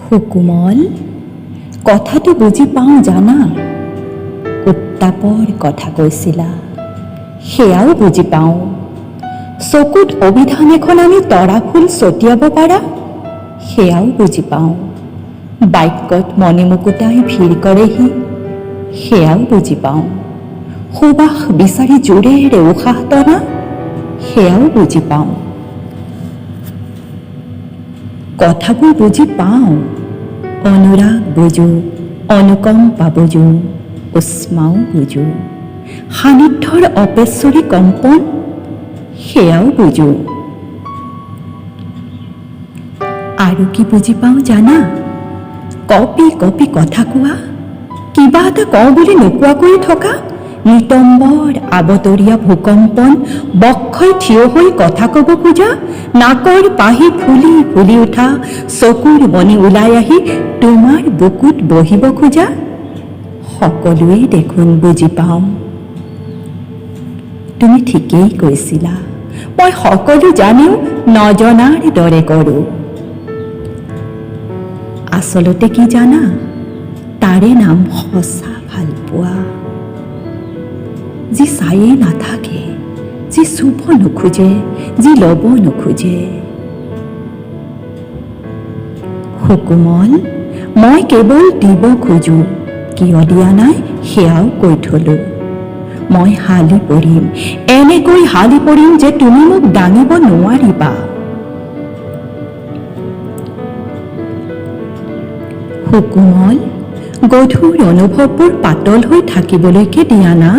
সুকোমল, কথাটো বুজি পাওঁ জানা। উত্তাপৰ কথা কৈছিলা, সেয়াও বুজি পাওঁ। চকুত অভিধান এখন আনি তৰা ফুল ছটিয়াব পাৰা, সেয়াও বুজি পাওঁ। বাক্যত মণিমুকুতাই ভিৰ কৰেহি, সেয়াও বুজি পাওঁ। সুবাস বিচাৰি জোৰেৰে উশাহ টনা, সেয়াও বুজি পাওঁ। কথাবোৰ বুজি পাওঁ, অনুৰাগ বুজো, অনুকম্পা বুজো, উষ্মাও বুজো, সান্নিধ্যৰ অপেশ্বৰী কম্পন, সেয়াও বুজো। আৰু কি বুজি পাওঁ জানা? কপি কপি কথা কোৱা, কিবা এটা কওঁ বুলি নোকোৱাকৈ থকা, নিতম্বৰ আবতৰীয়া ভূকম্পন, বক্ষই থিয় হৈ কথা ক'ব খোজা, নাকৰ পাহি ফুলি ফুলি উঠা, চকুৰ মণি ওলাই আহি তোমাৰ বুকুত বহিব খোজা, সকলোৱেই দেখোন বুজি পাওঁ। তুমি ঠিকেই কৈছিলা, মই সকলো জানিও নজনাৰ দৰে কৰোঁ। আচলতে কি জানা? তাৰে নাম সঁচা ভালপোৱা। যি চায়েই নাথাকে, যি চুব নোখোজে, যি ল'ব নোখোজে। সুকোমল, মই কেৱল দিব খোজো, কিয় দিয়া নাই সেয়াও কৈ থলো। মই হালি পৰিম, এনেকৈ হালি পৰিম যে তুমি মোক দাঙিব নোৱাৰিবা। সুকোমল, গধুৰ অনুভৱবোৰ পাতল হৈ থাকিবলৈকে দিয়া না।